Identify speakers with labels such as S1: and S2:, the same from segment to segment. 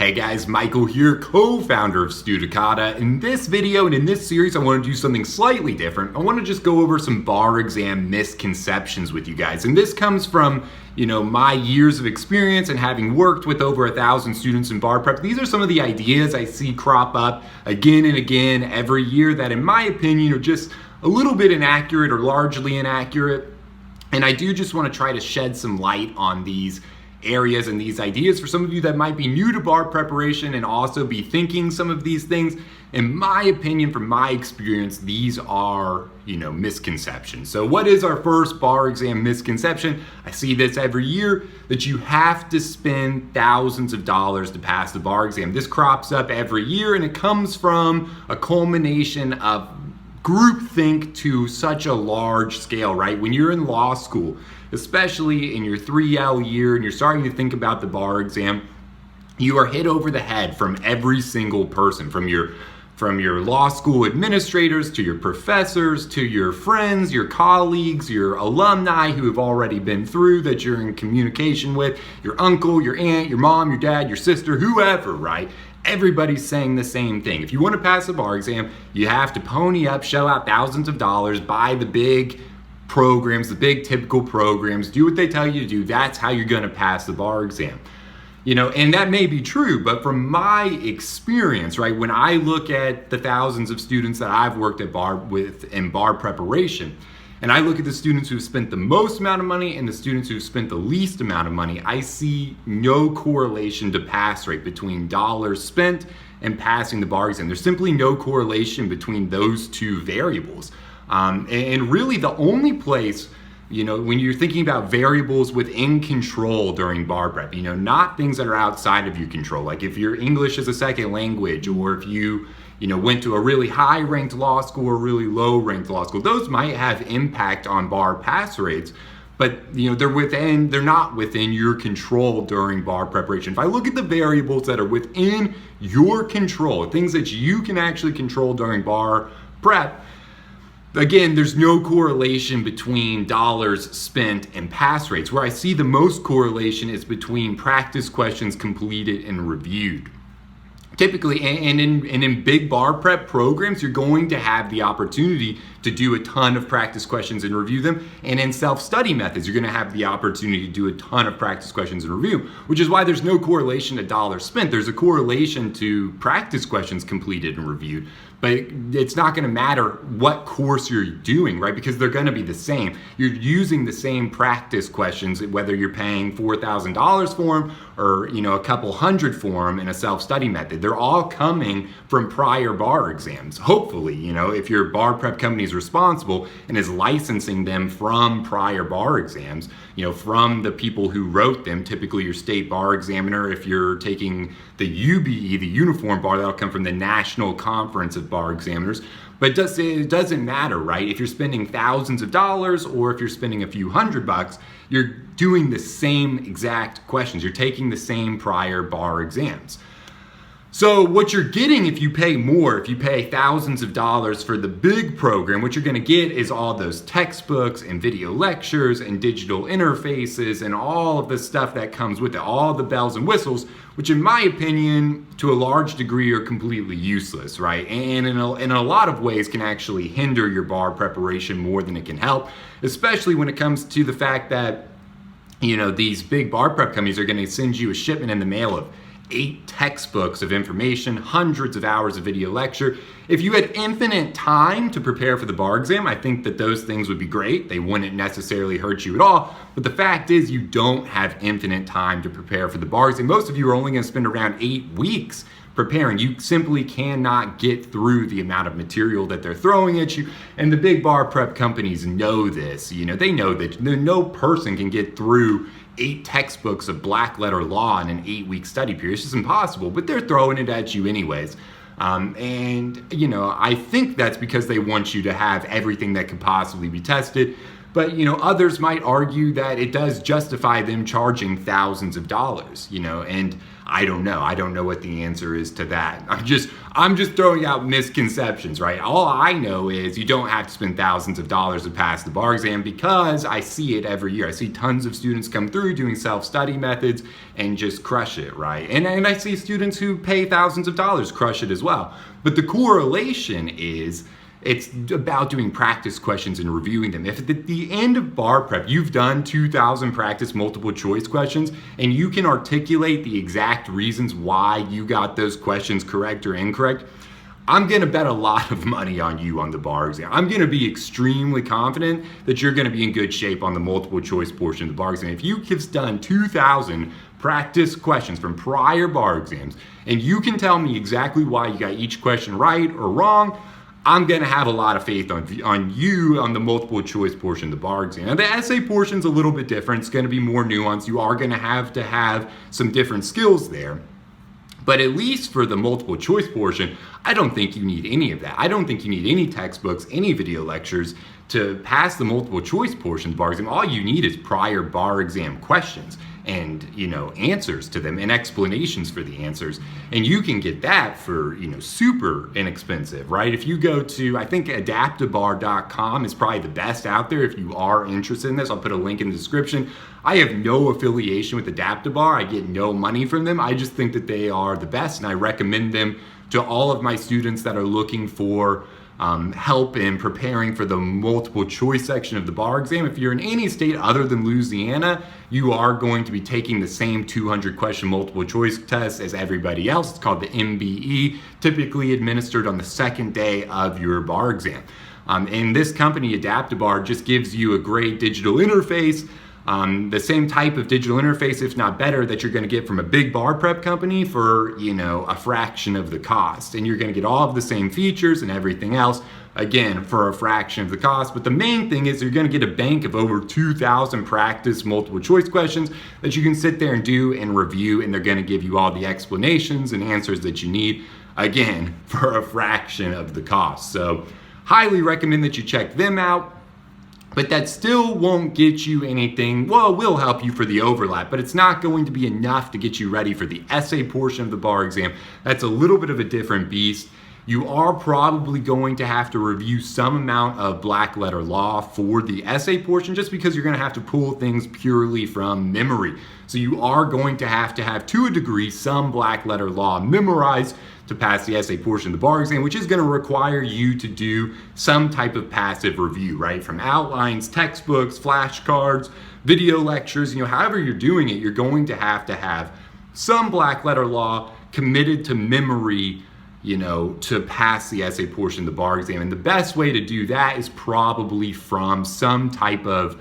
S1: Hey guys, Michael here, co-founder of Studicata. In this video and in this series, I want to do something slightly different. I want to just go over some bar exam misconceptions with you guys. And this comes from, my years of experience and having worked with over 1,000 students in bar prep. These are some of the ideas I see crop up again and again every year that, in my opinion, are just a little bit inaccurate or largely inaccurate. And I do just want to try to shed some light on these areas and these ideas for some of you that might be new to bar preparation and also be thinking some of these things. In my opinion, from my experience, these are, misconceptions. So what is our first bar exam misconception? I see this every year, that you have to spend thousands of dollars to pass the bar exam. This crops up every year and it comes from a culmination of groupthink to such a large scale, right? When you're in law school, especially in your 3L year and you're starting to think about the bar exam, you are hit over the head from every single person, from your law school administrators to your professors to your friends, your colleagues, your alumni who have already been through, that you're in communication with, your uncle, your aunt, your mom, your dad, your sister, whoever, right? Everybody's saying the same thing. If you want to pass a bar exam, you have to pony up, shell out thousands of dollars, buy the big programs, the big typical programs, do what they tell you to do. That's how you're going to pass the bar exam. And that may be true, but from my experience, right, when I look at the thousands of students that I've worked at in bar preparation, and I look at the students who've spent the most amount of money and the students who've spent the least amount of money, I see no correlation to pass rate between dollars spent and passing the bar exam. There's simply no correlation between those two variables. And really the only place, when you're thinking about variables within control during bar prep, not things that are outside of your control, like if your English is a second language, or if you went to a really high ranked law school or really low ranked law school, those might have impact on bar pass rates, but they're not within your control during bar preparation. If I look at the variables that are within your control, things that you can actually control during bar prep, again, there's no correlation between dollars spent and pass rates. Where I see the most correlation is between practice questions completed and reviewed. Typically, and in big bar prep programs, you're going to have the opportunity to do a ton of practice questions and review them. And in self-study methods, you're going to have the opportunity to do a ton of practice questions and review, which is why there's no correlation to dollars spent. There's a correlation to practice questions completed and reviewed, but it's not going to matter what course you're doing, right? Because they're going to be the same. You're using the same practice questions, whether you're paying $4,000 for them or, a couple hundred for them in a self-study method. They're all coming from prior bar exams. Hopefully, if your bar prep company is responsible and is licensing them from prior bar exams, from the people who wrote them, typically your state bar examiner. If you're taking the UBE, the uniform bar, that'll come from the National Conference of Bar Examiners. But it doesn't matter, right? If you're spending thousands of dollars or if you're spending a few $100, you're doing the same exact questions. You're taking the same prior bar exams. So what you're getting if you pay more, if you pay thousands of dollars for the big program, what you're going to get is all those textbooks and video lectures and digital interfaces and all of the stuff that comes with it, all the bells and whistles, which in my opinion, to a large degree, are completely useless, right? And in a lot of ways can actually hinder your bar preparation more than it can help, especially when it comes to the fact that, these big bar prep companies are going to send you a shipment in the mail of 8 textbooks of information, hundreds of hours of video lecture. If you had infinite time to prepare for the bar exam, I think that those things would be great. They wouldn't necessarily hurt you at all. But the fact is, you don't have infinite time to prepare for the bar exam. Most of you are only going to spend around 8 weeks preparing. You simply cannot get through the amount of material that they're throwing at you. And the big bar prep companies know this. They know that no person can get through 8 textbooks of black letter law in an 8-week study period. It's just impossible, but they're throwing it at you anyways. I think that's because they want you to have everything that could possibly be tested. But, others might argue that it does justify them charging thousands of dollars, and I don't know. I don't know what the answer is to that. I'm just throwing out misconceptions, right? All I know is you don't have to spend thousands of dollars to pass the bar exam, because I see it every year. I see tons of students come through doing self-study methods and just crush it, right? And I see students who pay thousands of dollars crush it as well. But the correlation is, it's about doing practice questions and reviewing them. If at the end of bar prep, you've done 2,000 practice multiple choice questions and you can articulate the exact reasons why you got those questions correct or incorrect, I'm gonna bet a lot of money on you on the bar exam. I'm gonna be extremely confident that you're gonna be in good shape on the multiple choice portion of the bar exam. If you have done 2,000 practice questions from prior bar exams and you can tell me exactly why you got each question right or wrong, I'm gonna have a lot of faith on you on the multiple choice portion of the bar exam. Now the essay portion's a little bit different. It's gonna be more nuanced. You are gonna have to have some different skills there. But at least for the multiple choice portion, I don't think you need any of that. I don't think you need any textbooks, any video lectures to pass the multiple choice portion of the bar exam. All you need is prior bar exam questions and answers to them and explanations for the answers, and you can get that for super inexpensive, right? If you go to, I think adaptabar.com is probably the best out there if you are interested in this. I'll put a link in the description. I have no affiliation with Adaptabar. I get no money from them. I just think that they are the best, and I recommend them to all of my students that are looking for help in preparing for the multiple choice section of the bar exam. If you're in any state other than Louisiana, you are going to be taking the same 200 question multiple choice test as everybody else. It's called the MBE, typically administered on the second day of your bar exam. And this company, Adaptabar, just gives you a great digital interface, the same type of digital interface, if not better, that you're going to get from a big bar prep company for a fraction of the cost, and you're going to get all of the same features and everything else, again, for a fraction of the cost. But the main thing is you're going to get a bank of over 2,000 practice multiple choice questions that you can sit there and do and review, and they're going to give you all the explanations and answers that you need, again, for a fraction of the cost. So highly recommend that you check them out. But that still won't get you anything. Well, it will help you for the overlap, but it's not going to be enough to get you ready for the essay portion of the bar exam. That's a little bit of a different beast. You are probably going to have to review some amount of black letter law for the essay portion, just because you're going to have to pull things purely from memory. So you are going to have, to a degree, some black letter law memorized to pass the essay portion of the bar exam, which is going to require you to do some type of passive review, right? From outlines, textbooks, flashcards, video lectures, however you're doing it, you're going to have some black letter law committed to memory, to pass the essay portion of the bar exam. And the best way to do that is probably from some type of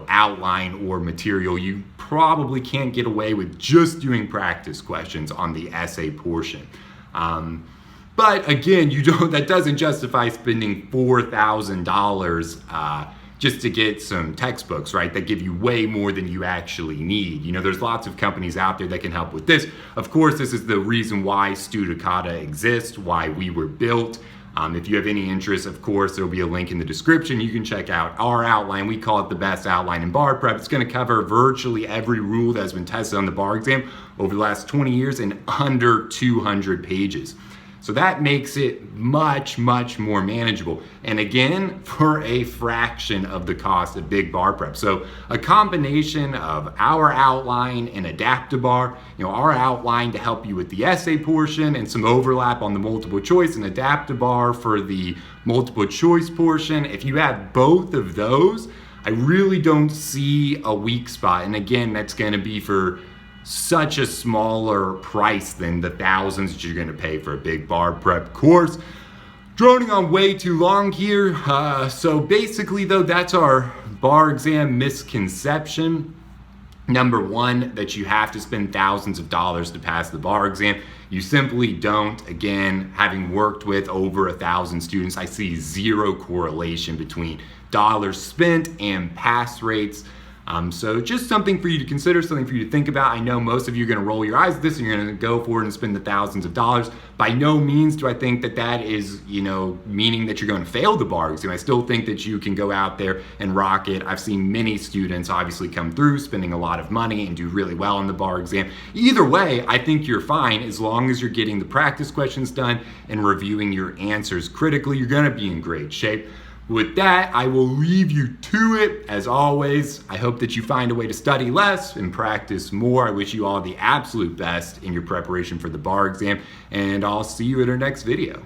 S1: outline or material. You probably can't get away with just doing practice questions on the essay portion. But again, that doesn't justify spending $4,000 just to get some textbooks, right? That give you way more than you actually need. There's lots of companies out there that can help with this. Of course, this is the reason why Studicata exists, why we were built. If you have any interest, of course, there'll be a link in the description. You can check out our outline. We call it the best outline in bar prep. It's going to cover virtually every rule that has been tested on the bar exam over the last 20 years in under 200 pages. So that makes it much, much more manageable. And again, for a fraction of the cost of big bar prep. So a combination of our outline and Adaptabar, our outline to help you with the essay portion and some overlap on the multiple choice, and Adaptabar for the multiple choice portion. If you have both of those, I really don't see a weak spot. And again, that's going to be for such a smaller price than the thousands that you're going to pay for a big bar prep course. Droning on way too long here. So basically though, that's our bar exam misconception. Number one, that you have to spend thousands of dollars to pass the bar exam. You simply don't. Again, having worked with over 1,000 students, I see zero correlation between dollars spent and pass rates. So just something for you to consider, something for you to think about. I know most of you are going to roll your eyes at this and you're going to go for it and spend the thousands of dollars. By no means do I think that that is, meaning that you're going to fail the bar exam. I still think that you can go out there and rock it. I've seen many students obviously come through spending a lot of money and do really well on the bar exam. Either way, I think you're fine as long as you're getting the practice questions done and reviewing your answers critically. You're going to be in great shape. With that, I will leave you to it. As always, I hope that you find a way to study less and practice more. I wish you all the absolute best in your preparation for the bar exam, and I'll see you in our next video.